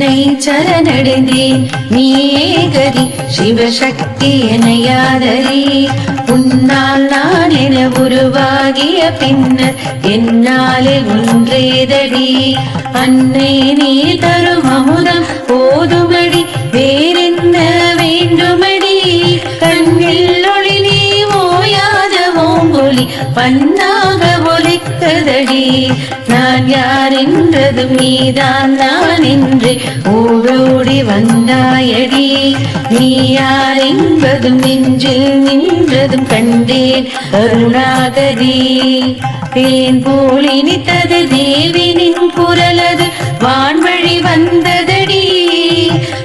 உன்னை சரணடைந்தேன் நீயே கதி சிவசக்தி எனையாதரி உன்னால் நான் என உருவாகிய பின்னர் என்னாலே ஒன்றேதடி அன்னை நீ தரும் அமுதம் போதுமடி வேறென்ன வேண்டுமடி கண்ணில் ஒளி நீ ஓயாத ஓங்கொலி பண்ணாக ஒலிக்கதடி நான் யார் என்றதும் நீதான் நான் என்று ஓடோடி வந்தாயடி நீ யார் என்பதும் நெஞ்சில் நின்றதும் கண்டேன் கருணாகரி தேன் போல் இனித்தது தேவினின் குரலது வான்வழி வந்ததடி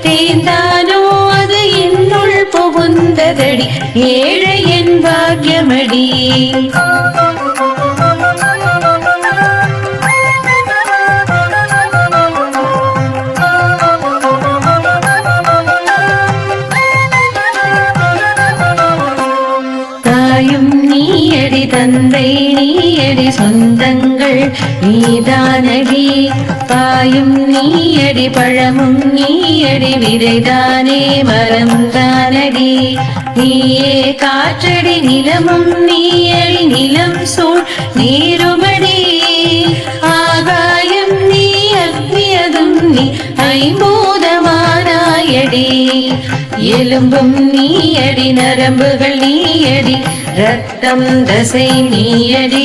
தேந்தானோ அது என்னுள் புகுந்ததடி ஏழை என் பாக்கியமடி தந்தை நீயடி சொந்தங்கள் நீதானடி பாயும் நீயடி பழமும் நீயடி விதைதானே மரம் தானடி நீயே காற்றடி நிலமும் நீயடி நிலம் சூழ் நீருமடி ஆகாயம் நீ அக்னியதும் நீ ஐம்பூதமானாயடி எலும்பும் நீயடி நரம்புகள் நீயடி ரத்தம் தசை நீயடி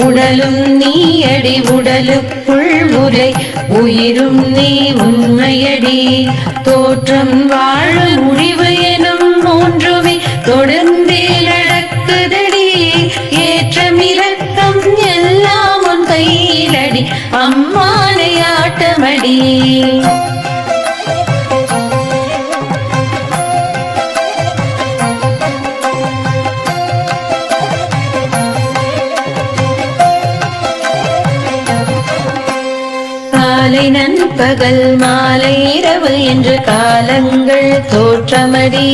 உடலும் நீயடி உடலுக்குள் உரை உயிரும் நீ உண்மையடி தோற்றம் வாழும் முடிவு எனும் மூன்றுமே தொடர்ந்தே நடக்குதடி ஏற்றம் இறக்கம் எல்லாம் உன் கையிலடி அம்மானையாட்டமடி காலை நண்பகல் மாலை இரவு என்று காலங்கள் தோற்றமடி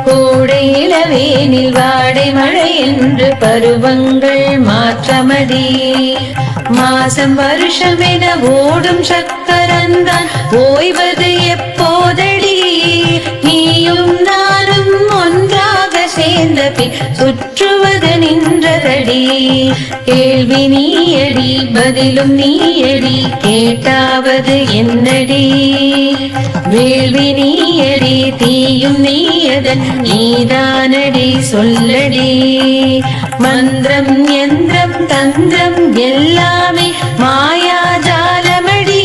கோடை இளவேனில் வாடை மழை என்று பருவங்கள் மாற்றமடி மாசம் வருஷம் என ஓடும் சக்கரந்தான் ஓய்வது எப்போதடி நீயும் நானும் ஒன்றாக சேர்ந்த பின் சுற்றுவது நின்றதடி கேள்வி நீயடி பதிலும் நீயடி கேட்டாவது என்னடி வேள்வி நீயடி தீயும் நீயதன் நீதானடி சொல்லடி மந்திரம் யந்திரம் தந்திரம் எல்லாமே மாயாஜாலமடி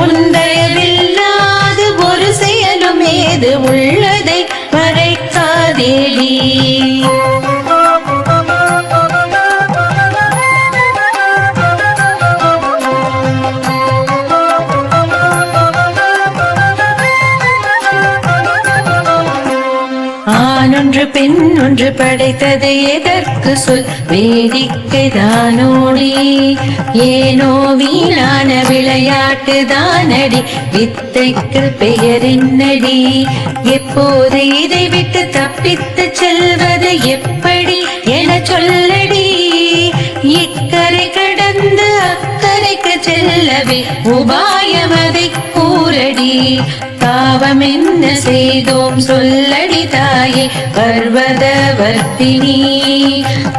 உந்தயவில்லாது ஒரு செயலும் ஏது உள்ளதை மறைக்காதேடி ஆணொன்று பெண் ஒன்று படைத்தது எதற்கு சொல் வேடிக்கை தானோடி ஏனோ வீணான விளையாட்டு தானடி வித்தைக்கு பெயர் என்னடி எப்போது இதை விட்டு தப்பித்து செல்வது எப்படி என சொல்லடி இக்கரை கடந்து அக்கரைக்கு செல்லவே உபாயம் அதை கூறடி பாவம் என்ன செய்தோம் சொல்லடி தாயே பர்வதவர்த்தினி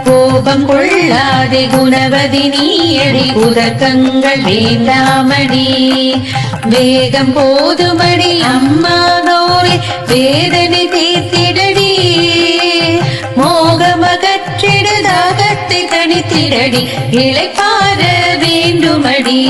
கோபம் கொள்ளாதே குணவதி நீயடி உதக்கங்கள் வேண்டாமடி வேகம் போதுமடி அம்மா கௌரி வேதனை தீர்த்திடடி மோகமகற்றிடு தாகத்தை தணித்திடடி இளைப்பாற வேண்டுமடி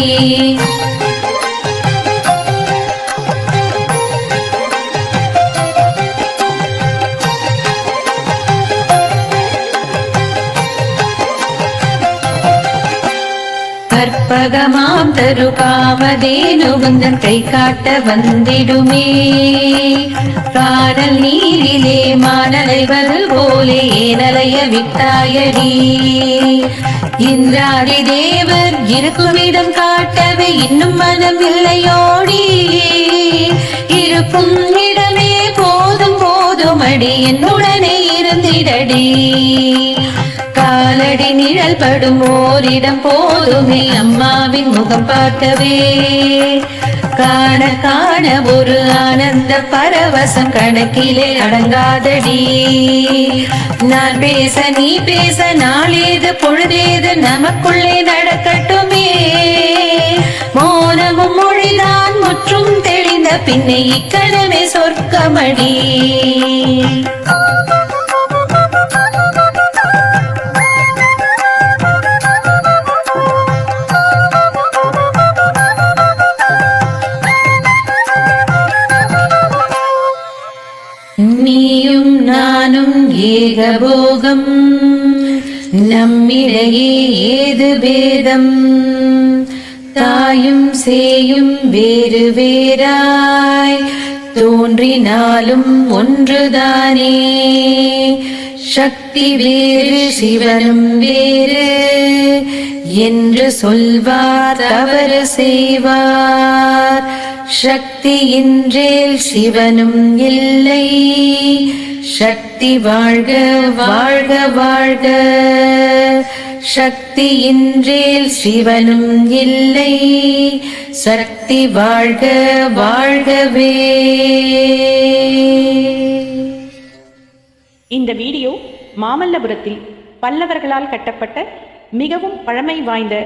கற்பகமாம் தரு காமதேனு உந்தன் கை காட்ட வந்திடுமே காணல் நீரிலே மானலைவது போலே ஏனலைய விட்டாயடி இந்திராதி தேவர் இருக்குமிடம் காட்டவே இன்னும் மனம் இல்லையோடி இருக்கும் இடமே போதும் போதுமடி என்னுடனே இருந்திடடி காலடி நிழல் படும் ஓரிடம் போதுமே அம்மாவின் முகம் பார்க்கவே காண காண ஒரு ஆனந்த பரவசம் கணக்கிலே அடங்காதடி. நான் பேச நீ பேச நாளேது பொழுதேது நமக்குள்ளே நடக்கட்டுமே. மோனமும் மொழிதான் முற்றும் தெளிந்த பின்னே இக்கணமே சொர்க்கமடி. நீயும் நானும் ஏகபோகம், நம்மிடையே ஏது பேதம். தாயும் சேயும் வேறு வேறாய் தோன்றினாலும் ஒன்றுதானே. சக்தி வேறு சிவனும் வேறு என்று சொல்வார் தவறு செய்வார். சக்தி இன்றேல் சிவனும் இல்லை. சக்தி வாழ்க வாழ்க வாழ்க. சக்தி இன்றேல் சிவனும் இல்லை. சக்தி வாழ்க வாழ்கவே. இந்த வீடியோ மாமல்லபுரத்தில் பல்லவர்களால் கட்டப்பட்ட மிகவும் பழமை வாய்ந்த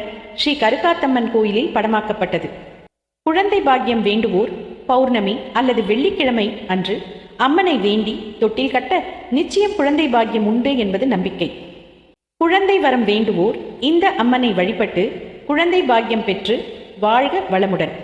ஸ்ரீ கருக்காத்தம்மன் கோயிலில் படமாக்கப்பட்டது. குழந்தை பாக்கியம் வேண்டுவோர் பௌர்ணமி அல்லது வெள்ளிக்கிழமை அன்று அம்மனை வேண்டி தொட்டில் கட்ட நிச்சயம் குழந்தை பாக்கியம் உண்டு என்பது நம்பிக்கை. குழந்தை வரம் வேண்டுவோர் இந்த அம்மனை வழிபட்டு குழந்தை பாக்கியம் பெற்று வாழ்க வளமுடன்.